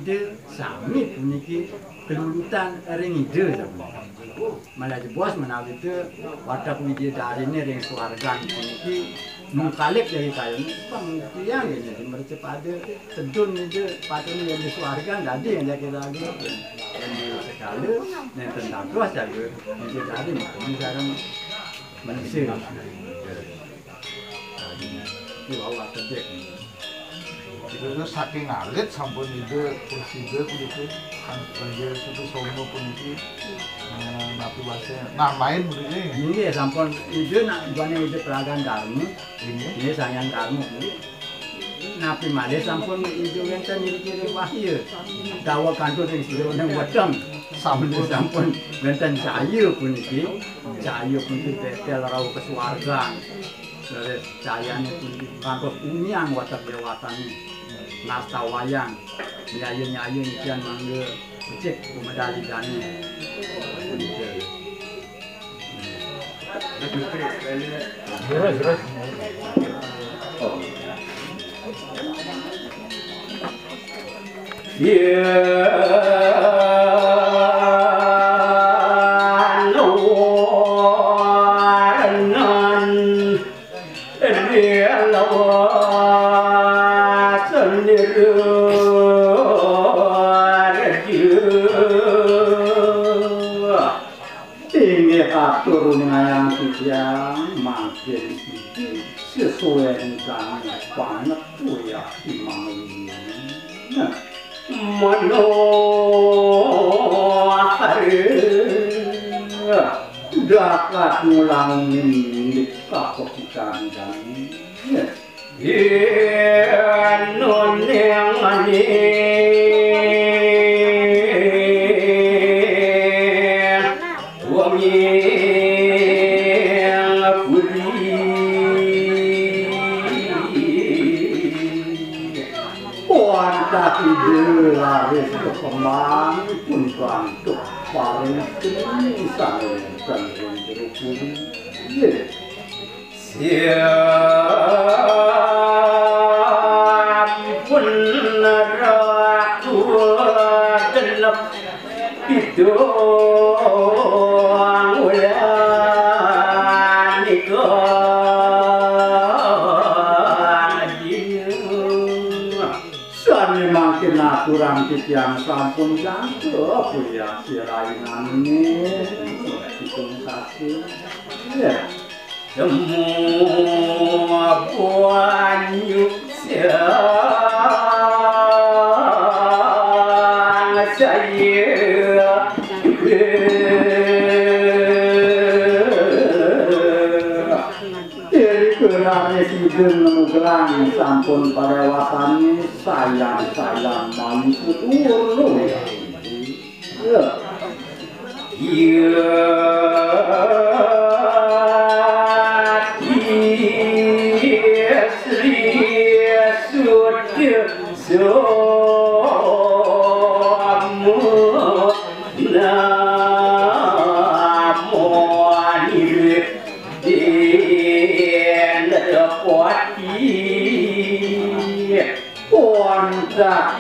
Ide sami puniki kelulutan ide malah bos menawi itu wadah Dari ini ring suargan puniki mengkalip dari kayu pembuktian ini mereka pada tedun itu patun yang di suargan tadi yang kita lagi yang di sekali yang tentang kuas jaga ide Dari ini sekarang manusia di bawah terjek. Itu saking alit sampun ide persida begitu kan banjir suatu somo pun itu napi wase nah main begitu ini sampun ide nak buane ide peragan Darmu ini sayang Darmu napi malih sampun ide wonten ciri-ciri wahyu dawa kantor sing sira nang wedeng sampun wonten cahya puniki cahya puniki tetel rawuh kesuwargan terus cahayane puniki kantos unyang watak dewasane nasta wayang nyayu ikan mangga becik medali dani turun yang siang makin sesuai dengan banyak ya imam manohar dapat ngulang milik kakok kandang non yang ide laris kekembang pun bantuk paling kenisan dan berukun siap pun ratu genep itu kurang yang sampun jatuh ya sirainan ini hitung satu ya semua banyak saya kerana sidin mengugelang sampun pada wasani sayang mami putur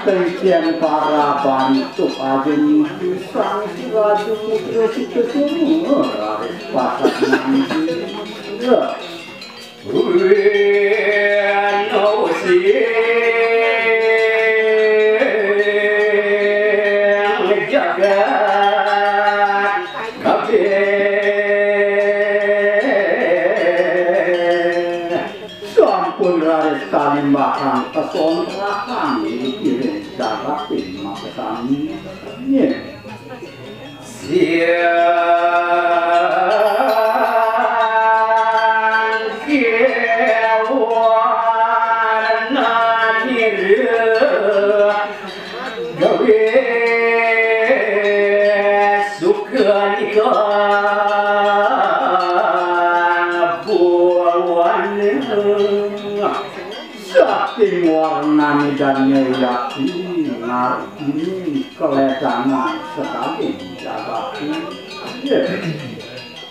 Pensian para bantuk ajen pisang selaku putra situ semua pasat nanti ya no jaga kafe sampun raris kalimbahan kesontrakan dapat terima kesani ya siang kewana nira gawe suka nikah buawan saking warnani dan nyayati ngartini keledangan sekali jabati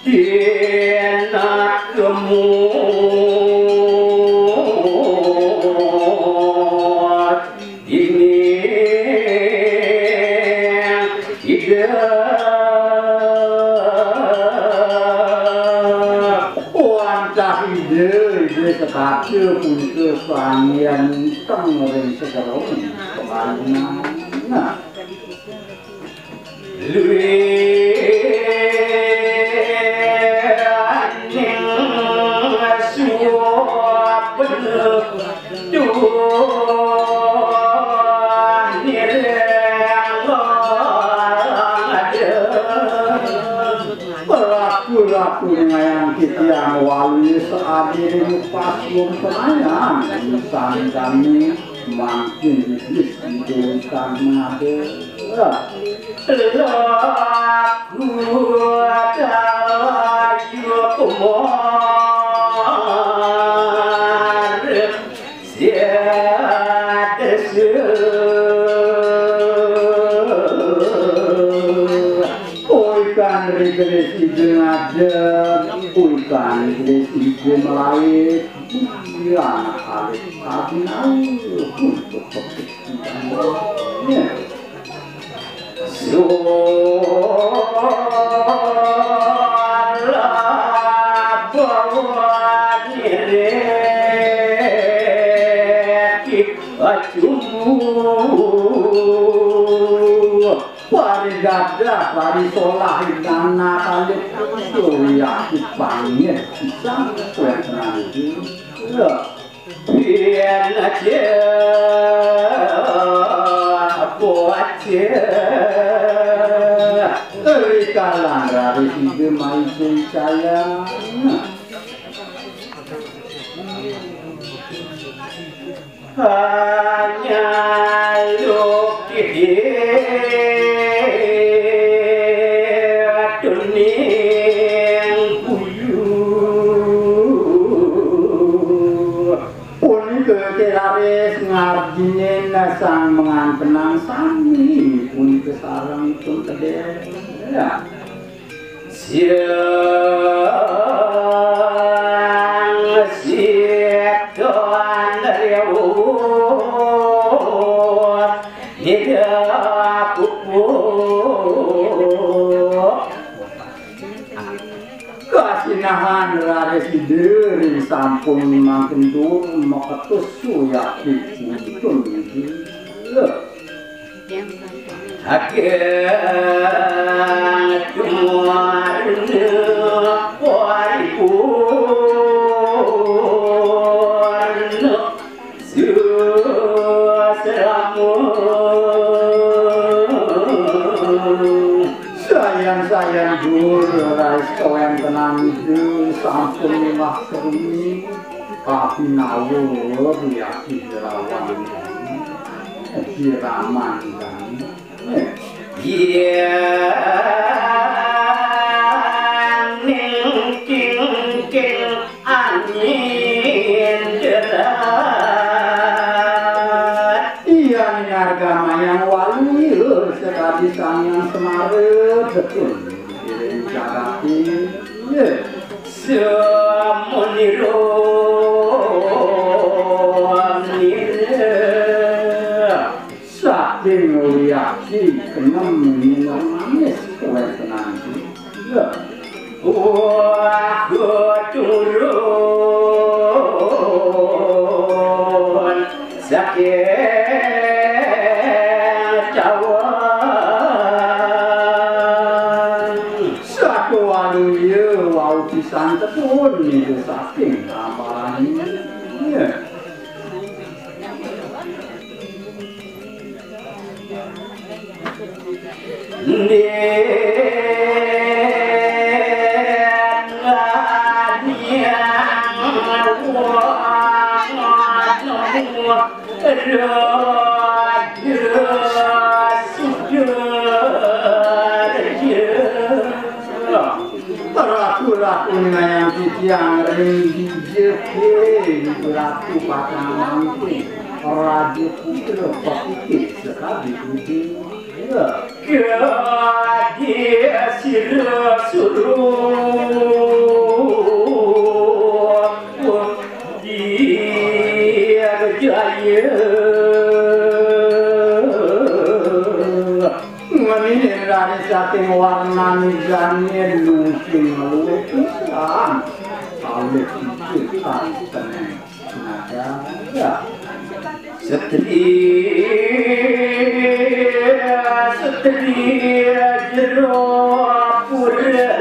enak gemut ini ide wantah ide sekate punke pangian tengering segerong kemanana Laku yang kita wali seadiri paslon penayang insan kami makin iblis didoakan mengada laku adalah yukumar siada kan regresi jenazah, bukan regresi melait, ya anak tapi untuk pekerjaan. Solah bawa diri pari gada, pari solah ikana kali surya dipangir bisa kuat nanti biar aja buat terikalah dari ide main saya hanya lukis ngardine sang mengantenang sami pun kesarang pun kedel ya siang doan dari tidak pupuk kasinahan raris diri sampun makin tur maketus suyak diputun akhir tuarne waripurna selamu sayang guru rais kawan tenang itu sampun lewat seruni tapi nawur ya hijrawan hiraman dan king angin derat iya agama yang wali sekali sang semaret betul jagati saking liaki kenem minum manis kowe tenanti wah turun sakit cawan satu waluya wau pisan tepun itu saking amalannya Raku-raku yang ring rezeki Ratu pasanganku Raja Putra Pakiti sekali itu dia sirah suruh dia berjaya menilai saking warna nizamnya luking lukisan oleh kita tenang nada setria jero pura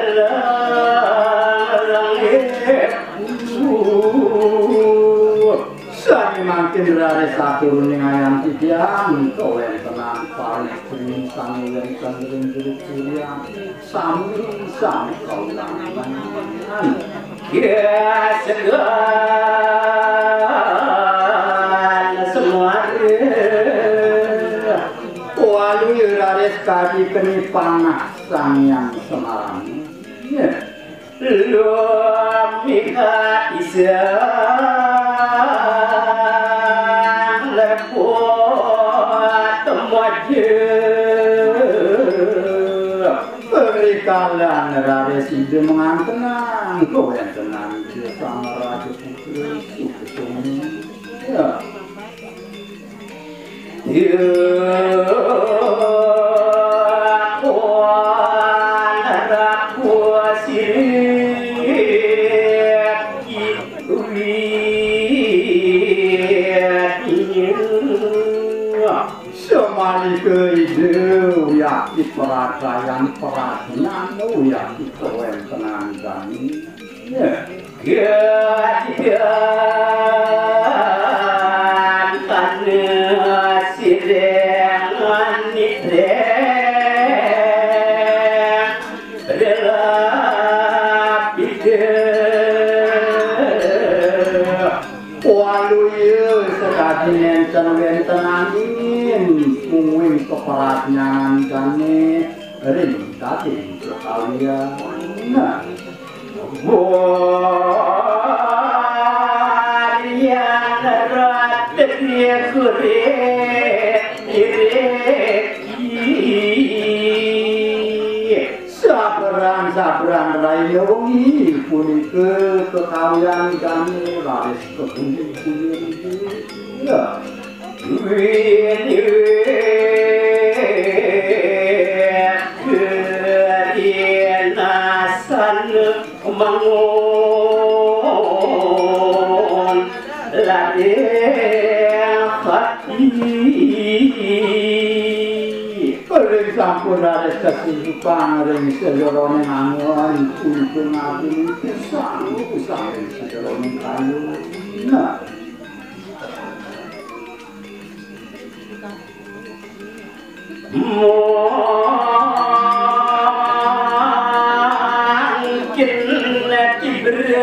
sami makin lare satu ning ayam tidian kowe tenang paling sering sami wonten ring sami kaulangan ya segala semua walu lare sekali keni panasan yang semalam lu mika isa berikanlah nerare sida mengantenang kau yang tenang dia sama Raja Putra Sukesumi ya Kehidup yakti perasaan perasaan yakti keren tenang dan kehidupan tanah sirengan nidreng relap hidup walu yu sekadinen tenang angin mungwing keperatnyangan kane ring tadi sekalian warian ratnya kureki sabran raya wengi punika kekawian kane laris kepundi-pundi ya keinasan bangun ladeng hati ring sampun laris kesusupan ring sejeroning angon untung abdi pisang sejeroning kayu mungkin diberi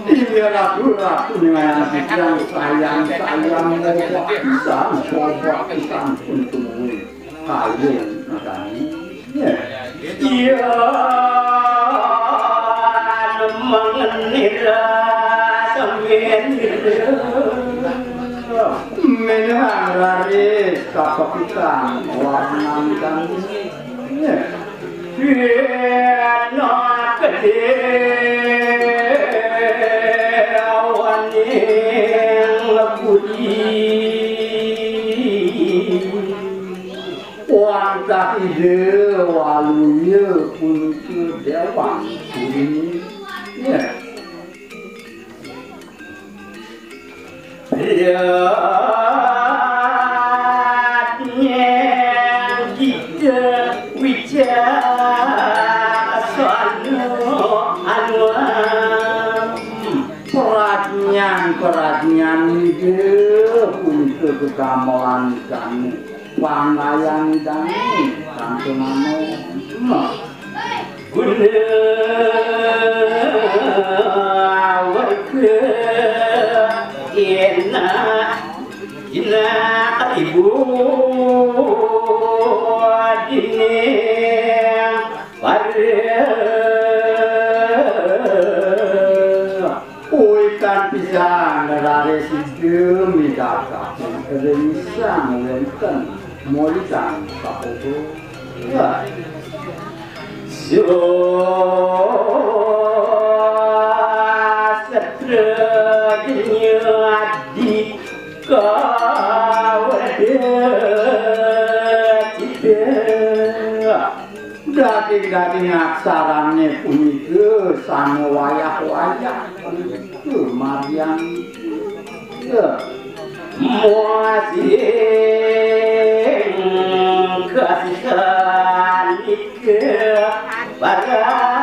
ini ratu dengan yang sayang bisa coba pisang untuk kalian iya mengenira menang laris kapitan warna dan no gede awan yang lebudi wangkah ide walunya untuk dewan ini beratnya kita peratnya ide untuk kegamelan kami pangayang kami santunano guna ina ibu dini pada pisan dari situ midaka keremisang wenten molitan sapodo ya setranya di daging-daging aksarane punika sang wayah-wayah punika Marian ya muasing kasihan ike barat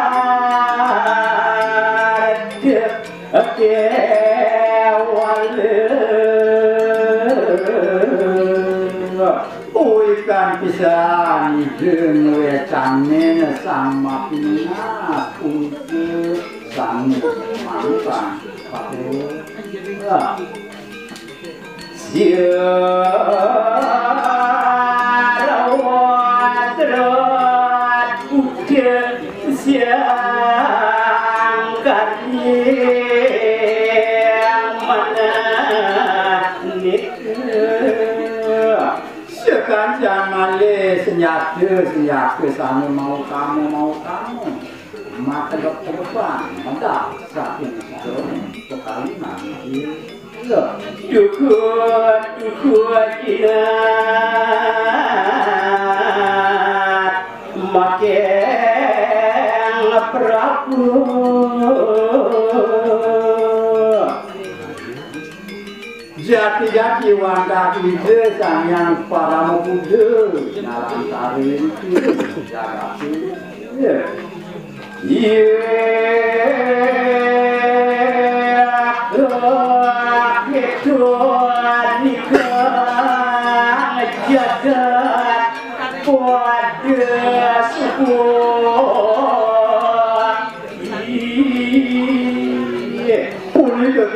ikan pisan jeung wecane sama pina untuk sang manukan pakai siarawat rat udah siang karya mana sekanjang malih senyata sana mau kamu maka depan mendak saking pekaliman iya dukut jilat makin prabu jati-jati wadah ide sang para muda dalam tarin itu jaga iya itu nikah jagat pada sebuah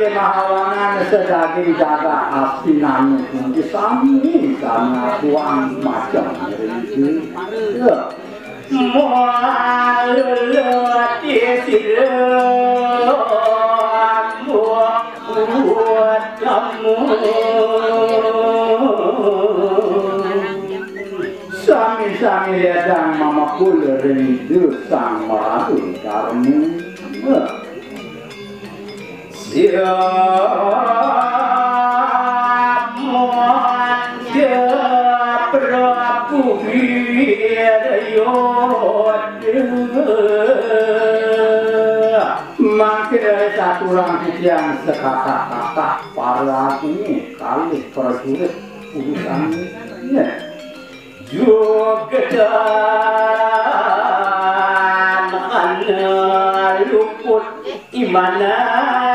ke mahalangan sedaging jaga asinannya kunci sami karena tuang macam itu ya mualat isiramu buat kamu sami-sami ledang mama kula rindu sang maratul kamu Prabu Wirama makin dari satu orang yang sekata-kata para ini kali prajurit urusan ini juga dan karena luput imanah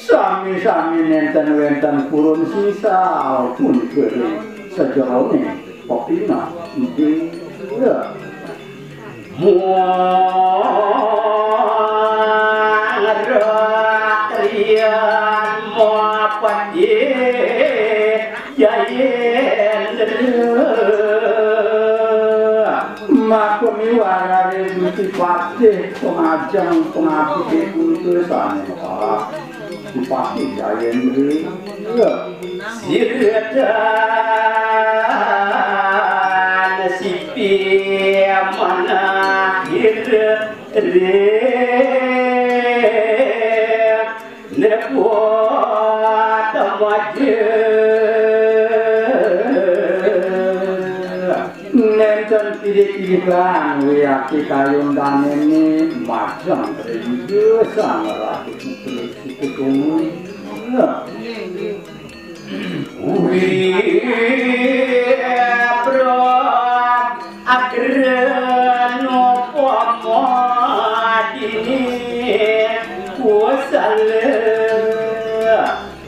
sami-sami nenten-wenten purun sisa pun kering sejauh ini popina ini ya muaratrian mapan makumi warare duti patih pengajang pengabdi kuntusan para dipati jayen ya sirdan sipi mana hir nebuat nenten pilih-pilihan wiyaki kayong danene macam rindu sang ratu itu kamu Wirama Jagadhita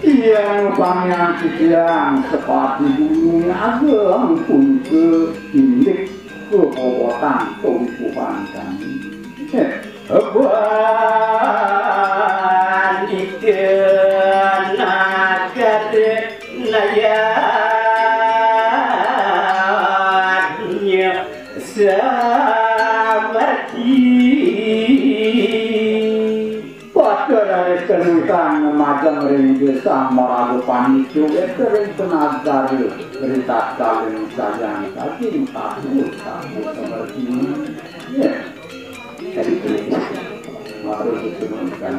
yang banyak yang seperti gunung ageng pun ke indek ke kawasan tumpuan kami banyak naya Padahal kenutan macam ringgit sama aku panicu sering tenaga berita kalian sayang tapi tahu seperti ini ya dari itu baru ditemukan.